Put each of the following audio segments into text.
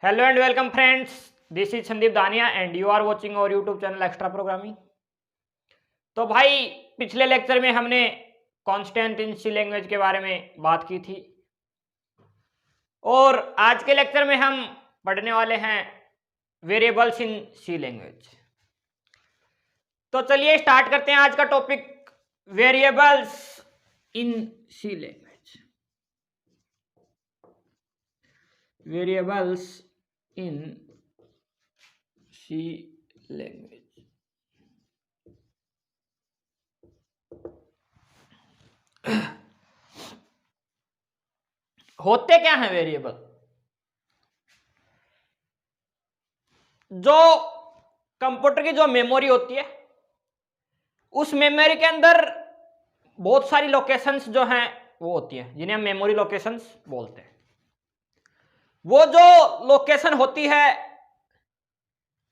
Hello and welcome friends. This is Sandeep दानिया and you are watching our YouTube channel extra programming. तो भाई पिछले lecture में हमने कांस्टेंट इन सी लैंग्वेज के बारे में बात की थी और आज के लेक्चर में हम पढ़ने वाले हैं वेरिएबल्स इन सी लैंग्वेज। तो चलिए स्टार्ट करते हैं आज का topic, variables in C language. Variables in C language. होते क्या हैं वेरिएबल? जो कंप्यूटर की जो मेमोरी होती है उस मेमोरी के अंदर बहुत सारी लोकेशंस जो हैं वो होती हैं, जिन्हें हम मेमोरी लोकेशंस बोलते हैं। वो जो लोकेशन होती है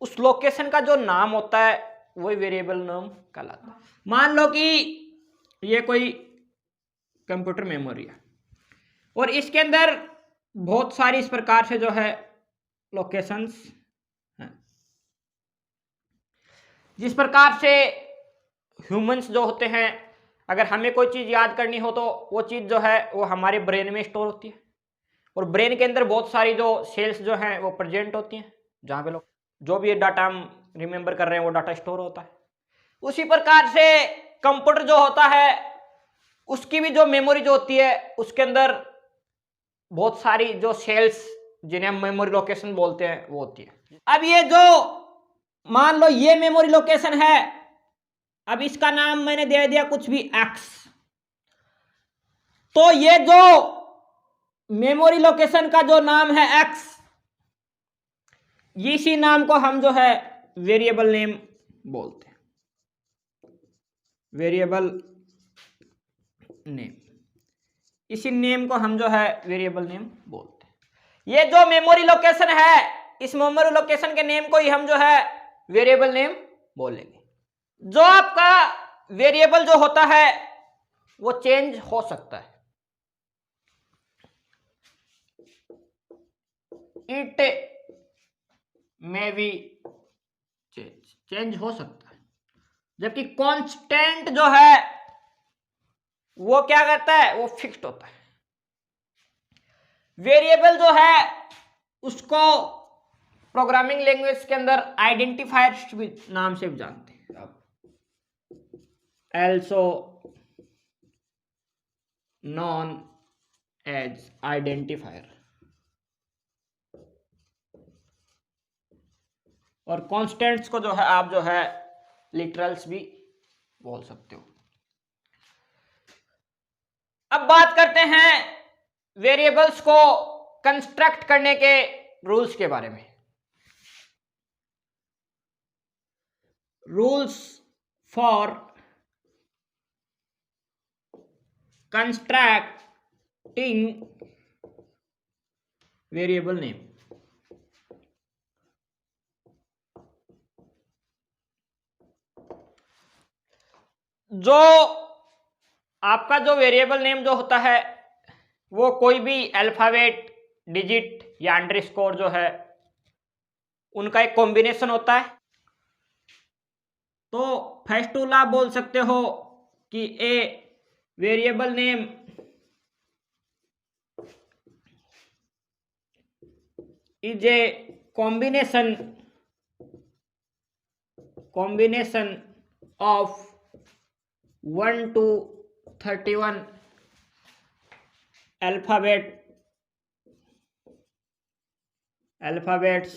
उस लोकेशन का जो नाम होता है वही वेरिएबल नाम कहलाता है। मान लो कि ये कोई कंप्यूटर मेमोरी है और इसके अंदर बहुत सारी इस प्रकार से जो है लोकेशंस हैं। जिस प्रकार से ह्यूमंस जो होते हैं, अगर हमें कोई चीज़ याद करनी हो तो वो चीज़ जो है वो हमारे ब्रेन में स्टोर होती है और ब्रेन के अंदर बहुत सारी जो सेल्स जो हैं वो प्रेजेंट होती हैं, जहाँ पे लोग जो भी डाटा हम रिमेंबर कर रहे हैं वो डाटा स्टोर होता है। उसी प्रकार से कंप्यूटर जो होता है उसकी भी जो मेमोरी जो होती है उसके अंदर बहुत सारी जो सेल्स जिन्हें हम मेमोरी लोकेशन बोलते हैं वो होती है। अब ये जो मान लो ये मेमोरी लोकेशन है, अब इसका नाम मैंने दे दिया कुछ भी एक्स, तो ये जो मेमोरी लोकेशन का जो नाम है एक्स, इसी नाम को हम जो है वेरिएबल नेम बोलते हैं। वेरिएबल नेम, इसी नेम को हम जो है वेरिएबल नेम बोलते हैं। ये जो मेमोरी लोकेशन है इस मेमोरी लोकेशन के नेम को ही हम जो है वेरिएबल नेम बोलेंगे। जो आपका वेरिएबल जो होता है वो चेंज हो सकता है। इट में भी चेंज हो सकता है, जबकि कांस्टेंट जो है वो क्या करता है, वो फिक्स्ड होता है। वेरिएबल जो है उसको प्रोग्रामिंग लैंग्वेज के अंदर आइडेंटिफायर्स भी नाम से भी जानते हैं आप, also known as identifier। और कॉन्स्टेंट्स को जो है आप जो है लिटरल्स भी बोल सकते हो। अब बात करते हैं वेरिएबल्स को कंस्ट्रक्ट करने के रूल्स के बारे में। Rules for constructing variable name. जो आपका जो वेरिएबल नेम जो होता है वो कोई भी अल्फाबेट, डिजिट या अंडरस्कोर जो है उनका एक कॉम्बिनेशन होता है। तो फर्स्ट रूल आप बोल सकते हो कि a variable name is a combination of 1 to 31 alphabets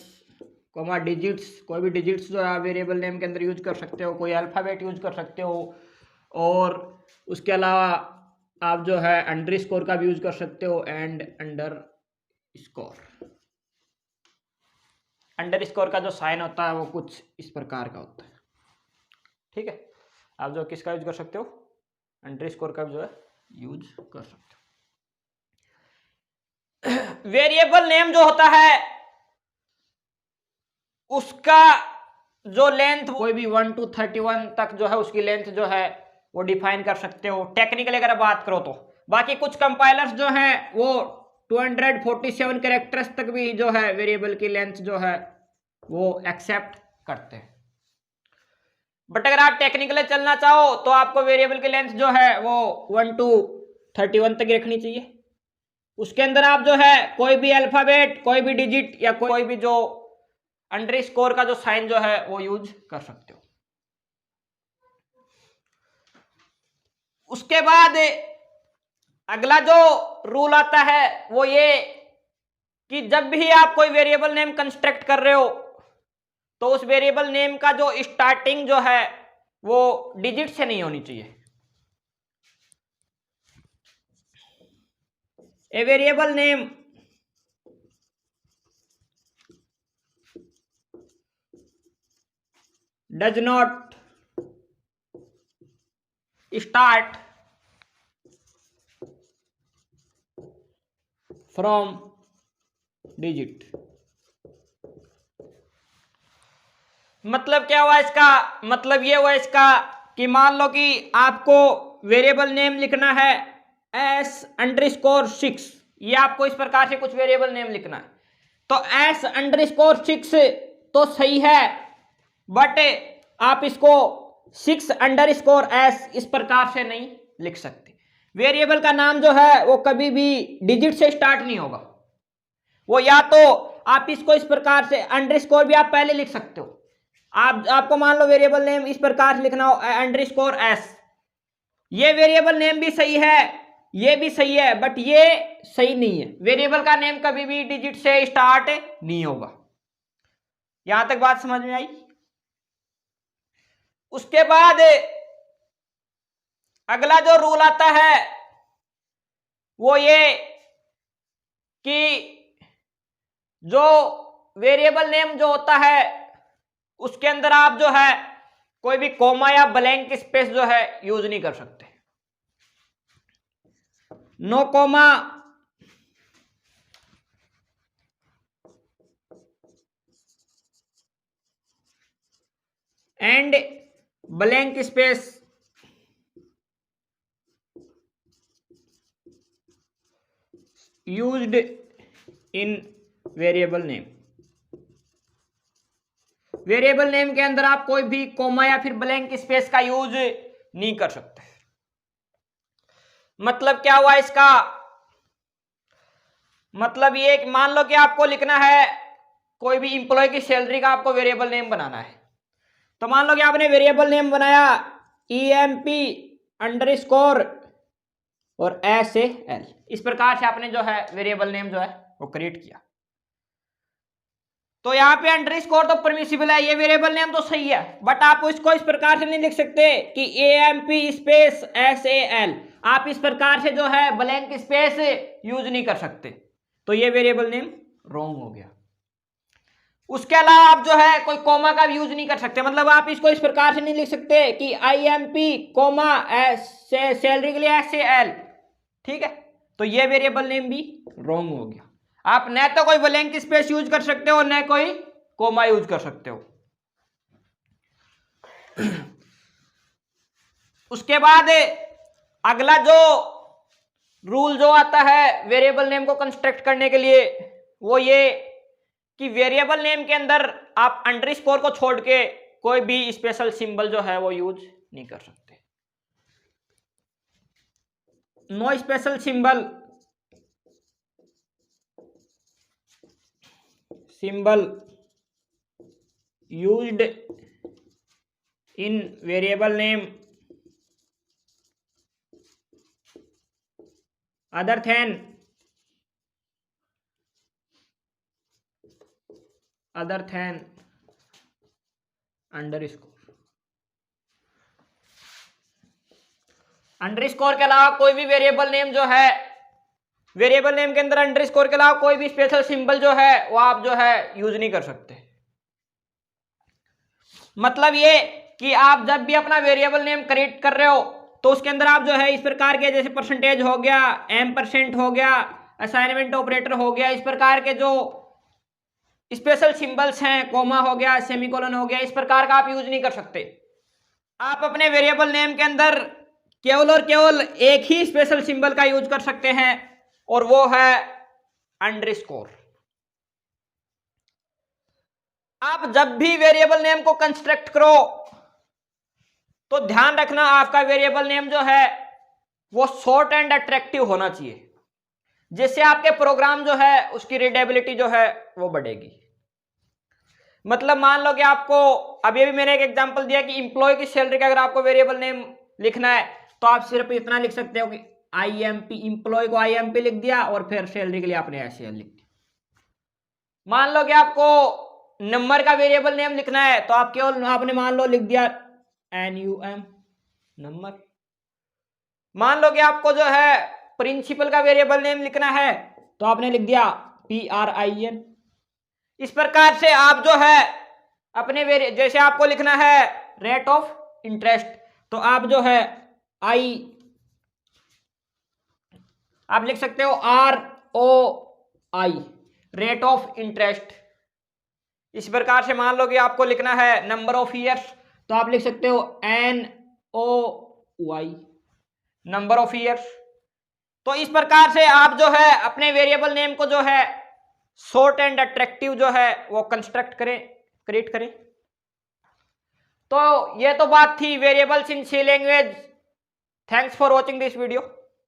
comma digits. कोई भी डिजिट्स जो आप वेरिएबल नेम के अंदर यूज कर सकते हो, कोई अल्फाबेट यूज कर सकते हो, और उसके अलावा आप जो है अंडरस्कोर का भी यूज कर सकते हो एंड अंडरस्कोर। अंडरस्कोर का जो साइन होता है वो कुछ इस प्रकार का होता है, ठीक है। आप जो किसका यूज कर सकते हो, अंडरस्कोर का भी जो है यूज कर सकते हो। वेरिएबल नेम जो होता है उसका जो लेंथ कोई भी 1 to 31 तक जो है उसकी लेंथ जो है वो डिफाइन कर सकते हो टेक्निकली अगर बात करो तो। बाकी कुछ कंपाइलर्स जो हैं वो 247 कैरेक्टर्स तक भी जो है वेरिएबल की लेंथ जो है वो एक्सेप्ट करते हैं। बट अगर आप टेक्निकली चलना चाहो तो आपको वेरिएबल की लेंथ जो है वो 1 to 31 तक रखनी चाहिए। उसके अंदर आप जो है कोई भी अल्फाबेट, कोई भी डिजिट या कोई भी जो अंडरस्कोर का जो साइन जो है वो यूज कर सकते हो। उसके बाद अगला जो रूल आता है वो ये कि जब भी आप कोई वेरिएबल नेम कंस्ट्रक्ट कर रहे हो तो उस वेरिएबल नेम का जो स्टार्टिंग जो है वो डिजिट से नहीं होनी चाहिए। ए variable name does not start from digit। मतलब क्या हुआ इसका? मतलब ये हुआ इसका कि मान लो कि आपको वेरिएबल नेम लिखना है s_6, ये आपको इस प्रकार से कुछ वेरिएबल नेम लिखना है तो s_6 तो सही है, बट आप इसको 6_s इस प्रकार से नहीं लिख सकते। वेरिएबल का नाम जो है वो कभी भी डिजिट से स्टार्ट नहीं होगा। वो या तो आप इसको इस प्रकार से अंडरस्कोर भी आप पहले लिख सकते हो। आपको मान लो वेरिएबल नेम इस प्रकार से लिखना हो _s, ये वेरिएबल नेम भी सही है, ये भी सही है, बट ये सही नहीं है। वेरिएबल का नेम कभी भी डिजिट से स्टार्ट नहीं होगा। यहां तक बात समझ में आई? उसके बाद अगला जो रूल आता है वो ये कि जो वेरिएबल नेम जो होता है उसके अंदर आप जो है कोई भी कोमा या ब्लैंक स्पेस जो है यूज नहीं कर सकते। No comma and blank space used in variable name. Variable name के अंदर आप कोई भी कोमा या फिर ब्लैंक स्पेस का यूज नहीं कर सकते। मतलब क्या हुआ इसका? मतलब ये मान लो कि आपको लिखना है कोई भी इंप्लॉय की सैलरी का आपको वेरिएबल नेम बनाना है, तो मान लो कि आपने वेरिएबल नेम बनाया EMP_ और SAL, इस प्रकार से आपने जो है वेरिएबल नेम जो है वो क्रिएट किया। तो यहाँ पे अंडरस्कोर तो परमिसिबल है, ये वेरिएबल नेम तो सही है, बट आप इसको इस प्रकार से नहीं लिख सकते कि EMP_SAL, आप इस प्रकार से जो है ब्लैंक स्पेस यूज नहीं कर सकते, तो ये वेरिएबल नेम रॉन्ग हो गया। उसके अलावा आप जो है कोई कोमा का भी यूज नहीं कर सकते। मतलब आप इसको इस प्रकार से नहीं लिख सकते कि IMP, सैलरी के लिए SAL, ठीक है, तो ये वेरिएबल नेम भी रॉन्ग हो गया। आप न तो कोई ब्लैंक स्पेस यूज कर सकते हो न कोई कोमा यूज कर सकते हो। उसके बाद अगला जो रूल जो आता है वेरिएबल नेम को कंस्ट्रक्ट करने के लिए वो ये कि वेरिएबल नेम के अंदर आप अंडरस्कोर को छोड़ के कोई भी स्पेशल सिंबल जो है वो यूज नहीं कर सकते। No special symbol used in variable name other than underscore के अलावा कोई भी वेरिएबल नेम जो है, वेरिएबल नेम के अंदर अंडरस्कोर के अलावा कोई भी स्पेशल सिंबल जो है वो आप जो है यूज नहीं कर सकते। मतलब ये कि आप जब भी अपना वेरिएबल नेम क्रिएट कर रहे हो तो उसके अंदर आप जो है इस प्रकार के जैसे परसेंटेज हो गया, %, हो गया, असाइनमेंट ऑपरेटर हो गया, इस प्रकार के जो स्पेशल सिंबल्स हैं, कोमा हो गया, सेमीकोलन हो गया, इस प्रकार का आप यूज नहीं कर सकते। आप अपने वेरिएबल नेम के अंदर केवल और केवल एक ही स्पेशल सिंबल का यूज कर सकते हैं और वो है अंडरस्कोर। आप जब भी वेरिएबल नेम को कंस्ट्रक्ट करो तो ध्यान रखना आपका वेरिएबल नेम जो है वो शॉर्ट एंड अट्रैक्टिव होना चाहिए, जिससे आपके प्रोग्राम जो है उसकी रीडेबिलिटी जो है वो बढ़ेगी। मतलब मान लो कि आपको अभी भी मैंने एक एग्जांपल दिया कि एम्प्लॉय की सैलरी का अगर आपको वेरिएबल नेम लिखना है तो आप सिर्फ इतना लिख सकते हो कि IMP, एम्प्लॉय को IMP लिख दिया और फिर सैलरी के लिए आपने SAL लिख दिया। मान लो कि आपको नंबर का वेरिएबल नेम लिखना है तो आप केवल आपने मान लो लिख दिया NUM नंबर। मान लो कि आपको जो है प्रिंसिपल का वेरिएबल नेम लिखना है तो आपने लिख दिया PRIN। इस प्रकार से आप जो है अपने जैसे आपको लिखना है रेट ऑफ इंटरेस्ट तो आप जो है आप लिख सकते हो ROI रेट ऑफ इंटरेस्ट। इस प्रकार से मान लो कि आपको लिखना है नंबर ऑफ ईयर्स तो आप लिख सकते हो NOY नंबर ऑफ ईयर्स। तो इस प्रकार से आप जो है अपने वेरिएबल नेम को जो है शॉर्ट एंड अट्रैक्टिव जो है वो कंस्ट्रक्ट करें, क्रिएट करें। तो ये तो बात थी variables in C language. Thanks for watching this video.